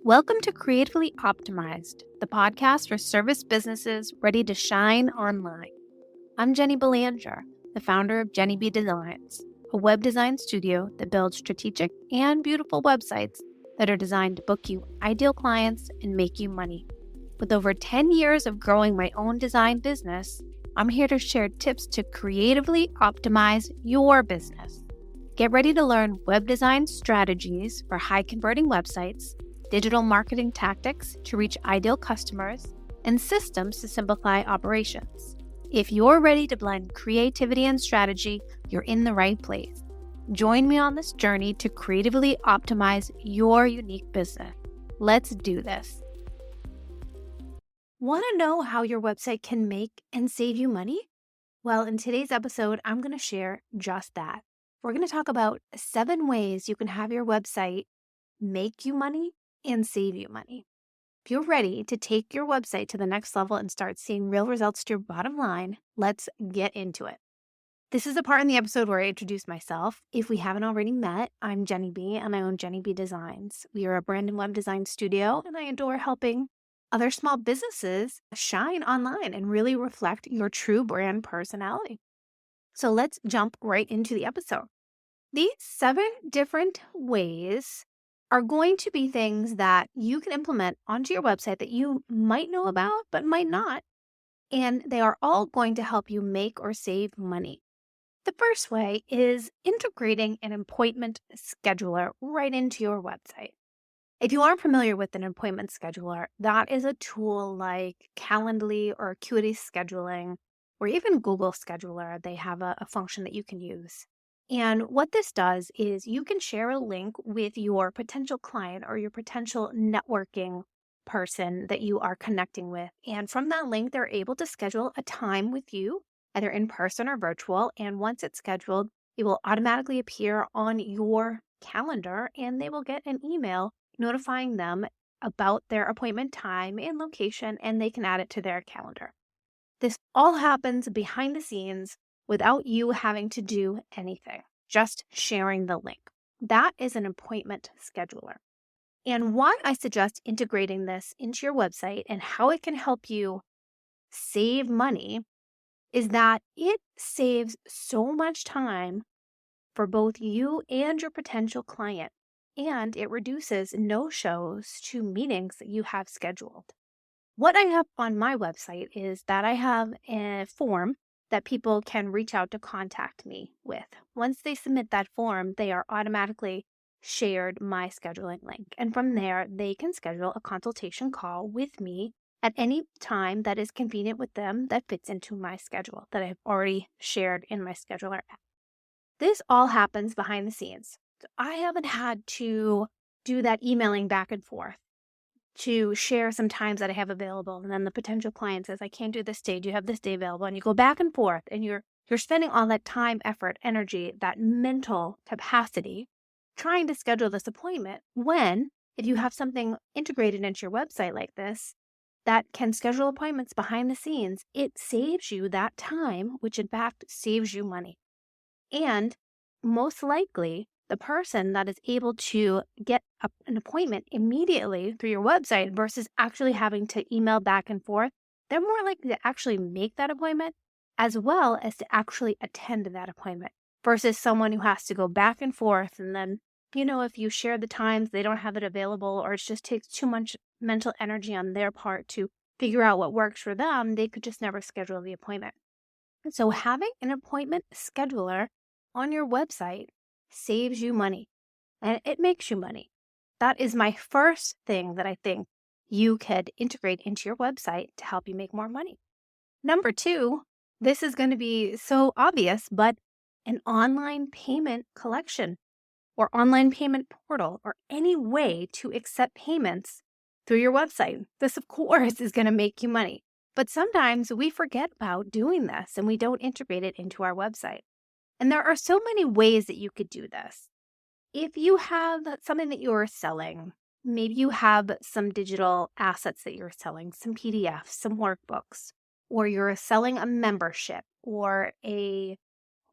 Welcome to Creatively Optimized, the podcast for service businesses ready to shine online. I'm Jenny Belanger, the founder of Jenny B Designs, a web design studio that builds strategic and beautiful websites that are designed to book you ideal clients and make you money. With over 10 years of growing my own design business, I'm here to share tips to creatively optimize your business. Get ready to learn web design strategies for high-converting websites, digital marketing tactics to reach ideal customers, and systems to simplify operations. If you're ready to blend creativity and strategy, you're in the right place. Join me on this journey to creatively optimize your unique business. Let's do this. Want to know how your website can make and save you money? Well, in today's episode, I'm going to share just that. We're going to talk about 7 ways you can have your website make you money and save you money. If you're ready to take your website to the next level and start seeing real results to your bottom line, let's get into it. This is the part in the episode where I introduce myself. If we haven't already met, I'm Jenny B and I own Jenny B Designs. We are a brand and web design studio and I adore helping other small businesses shine online and really reflect your true brand personality. So let's jump right into the episode. These 7 different ways are going to be things that you can implement onto your website that you might know about, but might not. And they are all going to help you make or save money. The first way is integrating an appointment scheduler right into your website. If you aren't familiar with an appointment scheduler, that is a tool like Calendly or Acuity Scheduling, or even Google Scheduler. They have a function that you can use. And what this does is you can share a link with your potential client or your potential networking person that you are connecting with. And from that link, they're able to schedule a time with you, either in person or virtual. And once it's scheduled, it will automatically appear on your calendar and they will get an email notifying them about their appointment time and location, and they can add it to their calendar. This all happens behind the scenes without you having to do anything, just sharing the link. That is an appointment scheduler. And why I suggest integrating this into your website and how it can help you save money is that it saves so much time for both you and your potential client, and it reduces no-shows to meetings that you have scheduled. What I have on my website is that I have a form that people can reach out to contact me with. Once they submit that form, they are automatically shared my scheduling link. And from there, they can schedule a consultation call with me at any time that is convenient with them that fits into my schedule that I've already shared in my scheduler app. This all happens behind the scenes. So I haven't had to do that emailing back and forth to share some times that I have available. And then the potential client says, I can't do this day. Do you have this day available? And you go back and forth and you're spending all that time, effort, energy, that mental capacity trying to schedule this appointment when if you have something integrated into your website like this that can schedule appointments behind the scenes, it saves you that time, which in fact saves you money. And most likely, the person that is able to get an appointment immediately through your website versus actually having to email back and forth, they're more likely to actually make that appointment as well as to actually attend that appointment versus someone who has to go back and forth. And then, if you share the times, they don't have it available or it just takes too much mental energy on their part to figure out what works for them, they could just never schedule the appointment. And so having an appointment scheduler on your website saves you money and it makes you money. That is my first thing that I think you could integrate into your website to help you make more money. Number 2, this is going to be so obvious, but an online payment collection or online payment portal or any way to accept payments through your website. This, of course, is going to make you money. But sometimes we forget about doing this and we don't integrate it into our website. And there are so many ways that you could do this. If you have something that you're selling, maybe you have some digital assets that you're selling, some PDFs, some workbooks, or you're selling a membership or a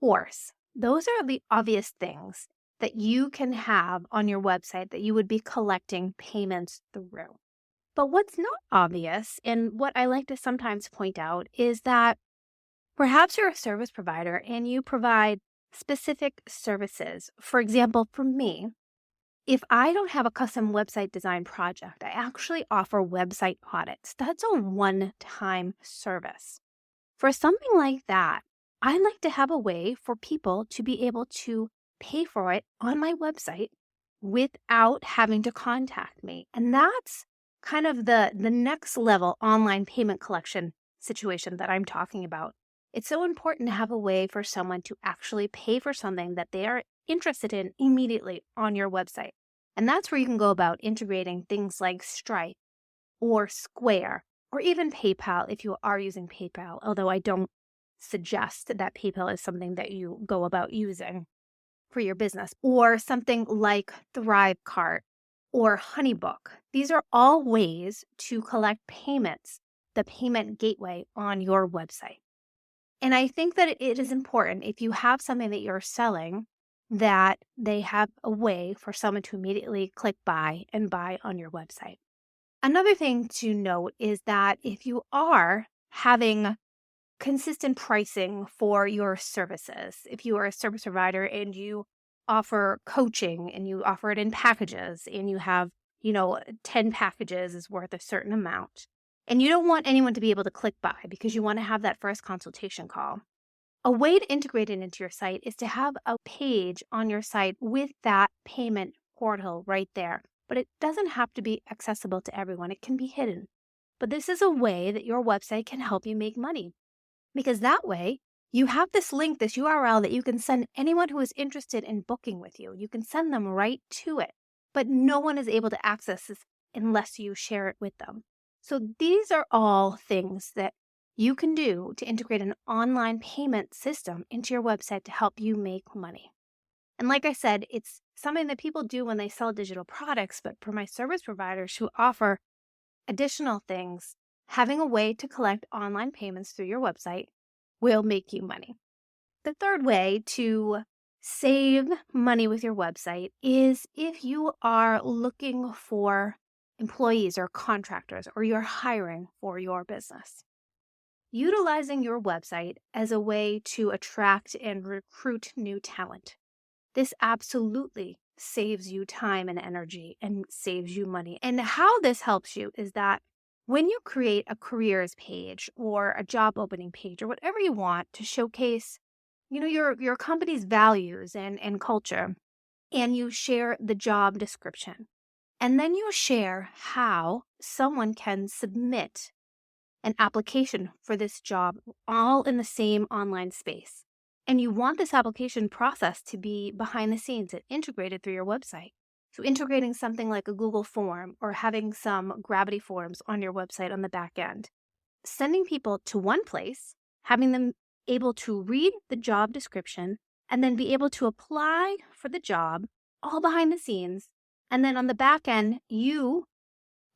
course. Those are the obvious things that you can have on your website that you would be collecting payments through. But what's not obvious, and what I like to sometimes point out, is that perhaps you're a service provider and you provide specific services. For example, for me, if I don't have a custom website design project, I actually offer website audits. That's a one-time service. For something like that, I like to have a way for people to be able to pay for it on my website without having to contact me. And that's kind of the next level online payment collection situation that I'm talking about. It's so important to have a way for someone to actually pay for something that they are interested in immediately on your website. And that's where you can go about integrating things like Stripe or Square or even PayPal if you are using PayPal, although I don't suggest that PayPal is something that you go about using for your business, or something like ThriveCart or HoneyBook. These are all ways to collect payments, the payment gateway on your website. And I think that it is important if you have something that you're selling that they have a way for someone to immediately click buy and buy on your website. Another thing to note is that if you are having consistent pricing for your services, if you are a service provider and you offer coaching and you offer it in packages and you have, 10 packages is worth a certain amount, and you don't want anyone to be able to click buy because you want to have that first consultation call, a way to integrate it into your site is to have a page on your site with that payment portal right there. But it doesn't have to be accessible to everyone. It can be hidden. But this is a way that your website can help you make money. Because that way, you have this link, this URL that you can send anyone who is interested in booking with you. You can send them right to it. But no one is able to access this unless you share it with them. So these are all things that you can do to integrate an online payment system into your website to help you make money. And like I said, it's something that people do when they sell digital products, but for my service providers who offer additional things, having a way to collect online payments through your website will make you money. The third way to save money with your website is if you are looking for employees or contractors or you're hiring for your business. Utilizing your website as a way to attract and recruit new talent. This absolutely saves you time and energy and saves you money. And how this helps you is that when you create a careers page or a job opening page or whatever you want to showcase, your company's values and culture, and you share the job description, and then you share how someone can submit an application for this job all in the same online space. And you want this application process to be behind the scenes and integrated through your website. So integrating something like a Google form or having some Gravity forms on your website on the back end. Sending people to one place, having them able to read the job description and then be able to apply for the job all behind the scenes. And then on the back end, you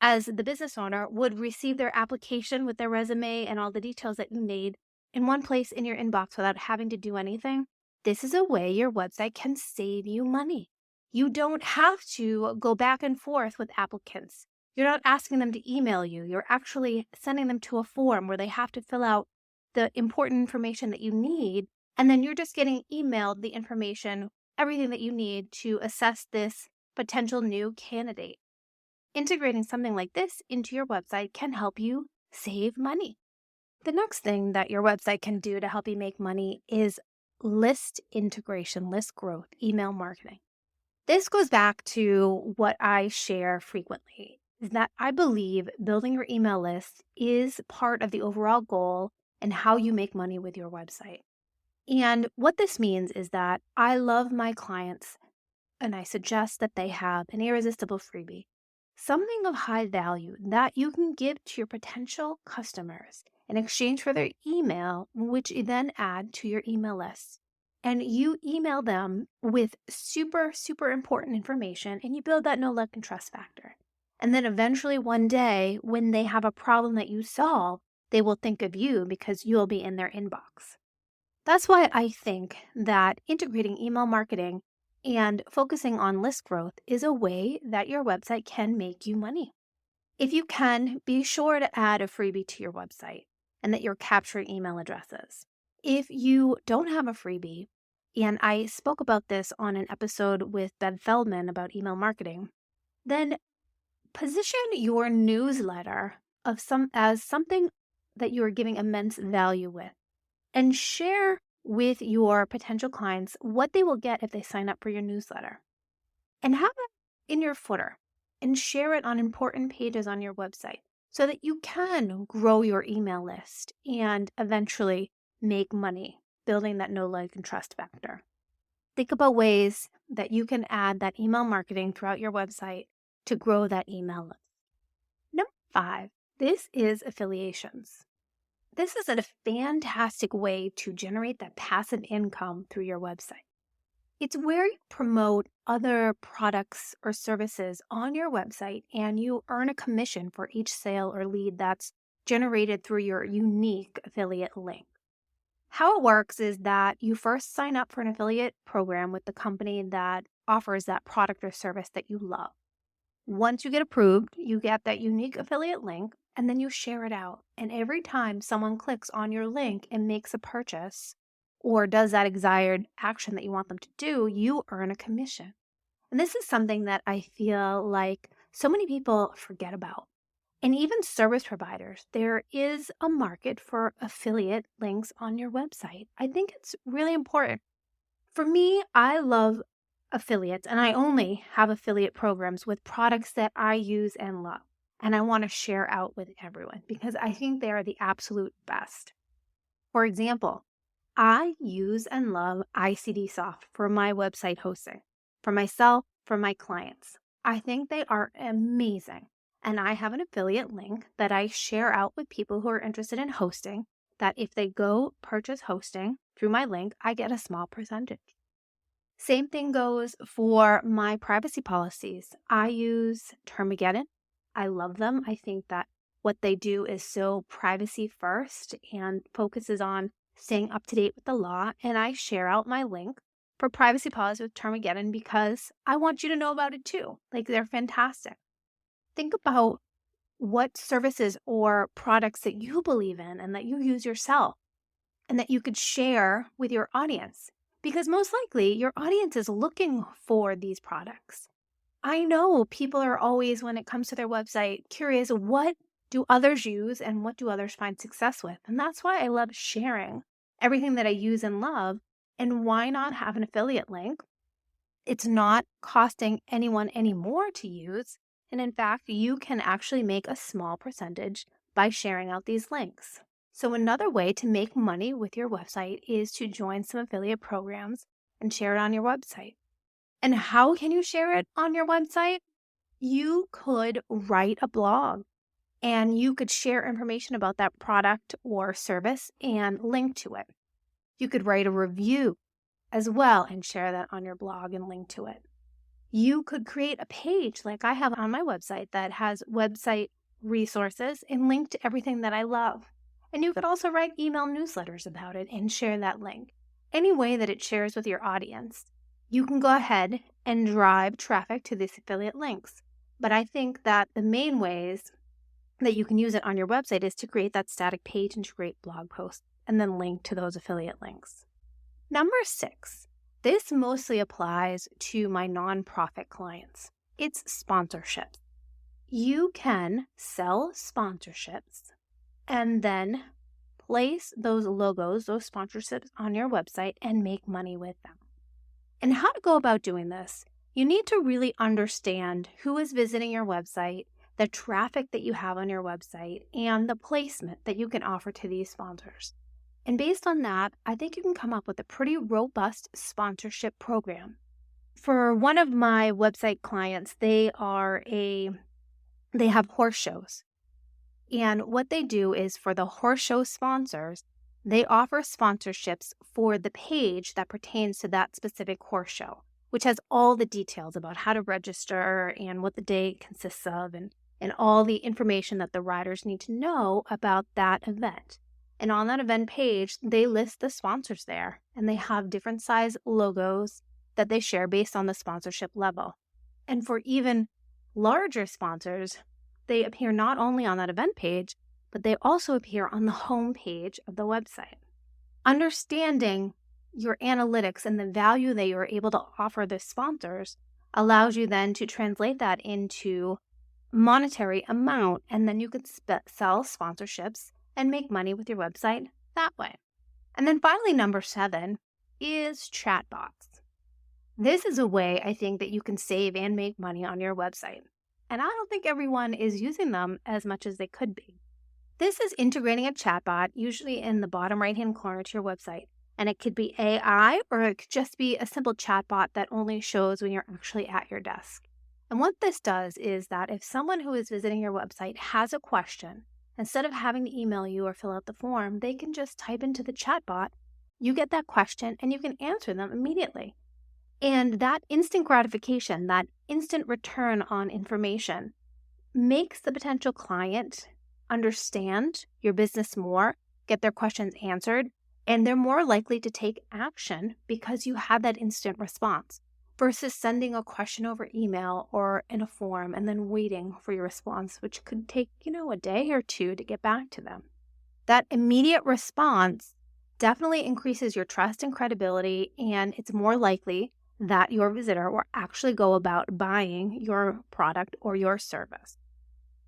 as the business owner would receive their application with their resume and all the details that you need in one place in your inbox without having to do anything. This is a way your website can save you money. You don't have to go back and forth with applicants. You're not asking them to email you. You're actually sending them to a form where they have to fill out the important information that you need. And then you're just getting emailed the information, everything that you need to assess this potential new candidate. Integrating something like this into your website can help you save money. The next thing that your website can do to help you make money is list integration, list growth, email marketing. This goes back to what I share frequently, is that I believe building your email list is part of the overall goal and how you make money with your website. And what this means is that I love my clients and I suggest that they have an irresistible freebie, something of high value that you can give to your potential customers in exchange for their email, which you then add to your email list. And you email them with super, super important information, and you build that know, like, and trust factor. And then eventually one day, when they have a problem that you solve, they will think of you because you'll be in their inbox. That's why I think that integrating email marketing And focusing on list growth is a way that your website can make you money. If you can, be sure to add a freebie to your website and that you're capturing email addresses. If you don't have a freebie, and I spoke about this on an episode with Ben Feldman about email marketing, then position your newsletter as something that you are giving immense value with, and share with your potential clients what they will get if they sign up for your newsletter. And have it in your footer and share it on important pages on your website so that you can grow your email list and eventually make money building that know, like, and trust factor. Think about ways that you can add that email marketing throughout your website to grow that email list. Number 5, this is affiliations. This is a fantastic way to generate that passive income through your website. It's where you promote other products or services on your website and you earn a commission for each sale or lead that's generated through your unique affiliate link. How it works is that you first sign up for an affiliate program with the company that offers that product or service that you love. Once you get approved, you get that unique affiliate link and then you share it out. And every time someone clicks on your link and makes a purchase or does that desired action that you want them to do, you earn a commission. And this is something that I feel like so many people forget about. And even service providers, there is a market for affiliate links on your website. I think it's really important. For me, I love affiliates, and I only have affiliate programs with products that I use and love. And I want to share out with everyone because I think they are the absolute best. For example, I use and love ICD Soft for my website hosting, for myself, for my clients. I think they are amazing. And I have an affiliate link that I share out with people who are interested in hosting, that if they go purchase hosting through my link, I get a small percentage. Same thing goes for my privacy policies. I use Termageddon. I love them. I think that what they do is so privacy first and focuses on staying up to date with the law. And I share out my link for privacy policy with Termageddon because I want you to know about it too. Like, they're fantastic. Think about what services or products that you believe in and that you use yourself and that you could share with your audience, because most likely your audience is looking for these products. I know people are always, when it comes to their website, curious, what do others use and what do others find success with? And that's why I love sharing everything that I use and love. And why not have an affiliate link? It's not costing anyone any more to use. And in fact, you can actually make a small percentage by sharing out these links. So another way to make money with your website is to join some affiliate programs and share it on your website. And how can you share it on your website? You could write a blog and you could share information about that product or service and link to it. You could write a review as well and share that on your blog and link to it. You could create a page like I have on my website that has website resources and link to everything that I love. And you could also write email newsletters about it and share that link. Any way that it shares with your audience, you can go ahead and drive traffic to these affiliate links. But I think that the main ways that you can use it on your website is to create that static page and to create blog posts and then link to those affiliate links. Number 6. This mostly applies to my nonprofit clients. It's sponsorships. You can sell sponsorships and then place those logos, those sponsorships on your website and make money with them. And how to go about doing this? You need to really understand who is visiting your website, the traffic that you have on your website, and the placement that you can offer to these sponsors. And based on that, I think you can come up with a pretty robust sponsorship program. For one of my website clients, they have horse shows. And what they do is, for the horse show sponsors, they offer sponsorships for the page that pertains to that specific horse show, which has all the details about how to register and what the day consists of and all the information that the riders need to know about that event. And on that event page, they list the sponsors there, and they have different size logos that they share based on the sponsorship level. And for even larger sponsors, they appear not only on that event page, but they also appear on the home page of the website. Understanding your analytics and the value that you're able to offer the sponsors allows you then to translate that into monetary amount, and then you could sell sponsorships and make money with your website that way. And then finally, number 7 is chatbots. This is a way I think that you can save and make money on your website. And I don't think everyone is using them as much as they could be. This is integrating a chatbot, usually in the bottom right-hand corner to your website. And it could be AI, or it could just be a simple chatbot that only shows when you're actually at your desk. And what this does is that if someone who is visiting your website has a question, instead of having to email you or fill out the form, they can just type into the chatbot, you get that question, and you can answer them immediately. And that instant gratification, that instant return on information, makes the potential client understand your business more, get their questions answered, and they're more likely to take action because you have that instant response versus sending a question over email or in a form and then waiting for your response, which could take, a day or two to get back to them. That immediate response definitely increases your trust and credibility, and it's more likely that your visitor will actually go about buying your product or your service.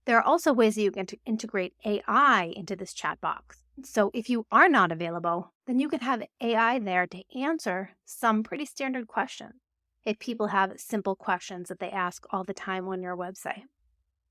There are also ways that you can integrate AI into this chat box. So if you are not available, then you can have AI there to answer some pretty standard questions if people have simple questions that they ask all the time on your website.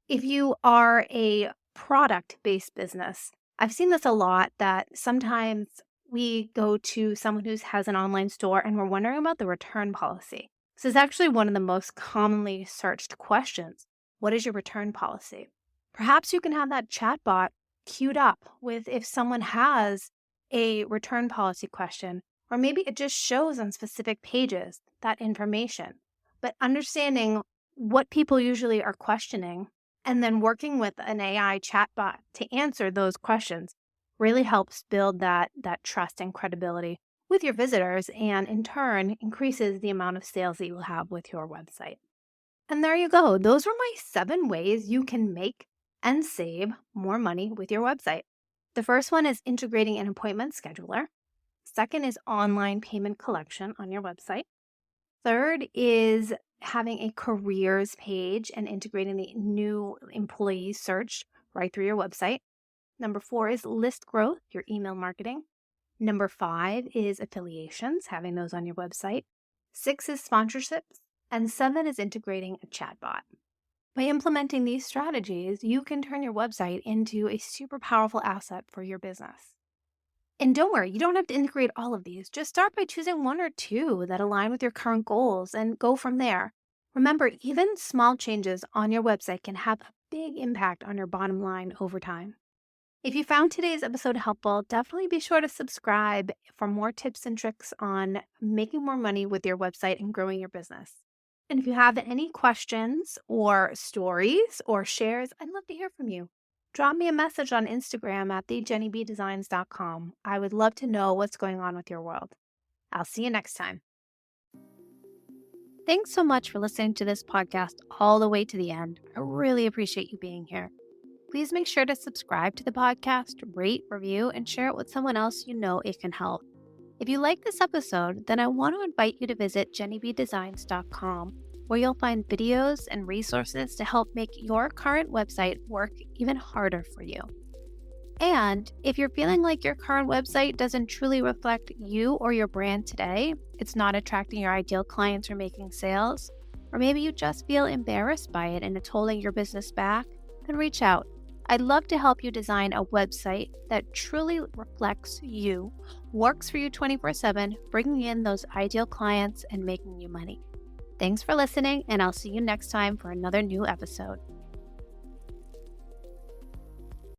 If you are a product-based business, I've seen this a lot, that sometimes we go to someone who has an online store and we're wondering about the return policy. This is actually one of the most commonly searched questions. What is your return policy? Perhaps you can have that chatbot queued up with if someone has a return policy question, or maybe it just shows on specific pages that information. But understanding what people usually are questioning and then working with an AI chatbot to answer those questions really helps build that trust and credibility with your visitors, and in turn increases the amount of sales that you will have with your website. And there you go. Those were my 7 ways you can make and save more money with your website. The first one is integrating an appointment scheduler. Second is online payment collection on your website. Third is having a careers page and integrating the new employee search right through your website. Number 4 is list growth, your email marketing. Number 5 is affiliations, having those on your website. 6 is sponsorships. And 7 is integrating a chatbot. By implementing these strategies, you can turn your website into a super powerful asset for your business. And don't worry, you don't have to integrate all of these. Just start by choosing 1 or 2 that align with your current goals and go from there. Remember, even small changes on your website can have a big impact on your bottom line over time. If you found today's episode helpful, definitely be sure to subscribe for more tips and tricks on making more money with your website and growing your business. And if you have any questions or stories or shares, I'd love to hear from you. Drop me a message on Instagram at thejennybdesigns.com. I would love to know what's going on with your world. I'll see you next time. Thanks so much for listening to this podcast all the way to the end. I really appreciate you being here. Please make sure to subscribe to the podcast, rate, review, and share it with someone else you know it can help. If you like this episode, then I want to invite you to visit jennybdesigns.com, where you'll find videos and resources to help make your current website work even harder for you. And if you're feeling like your current website doesn't truly reflect you or your brand today, it's not attracting your ideal clients or making sales, or maybe you just feel embarrassed by it and it's holding your business back, then reach out. I'd love to help you design a website that truly reflects you, works for you 24/7, bringing in those ideal clients and making you money. Thanks for listening, and I'll see you next time for another new episode.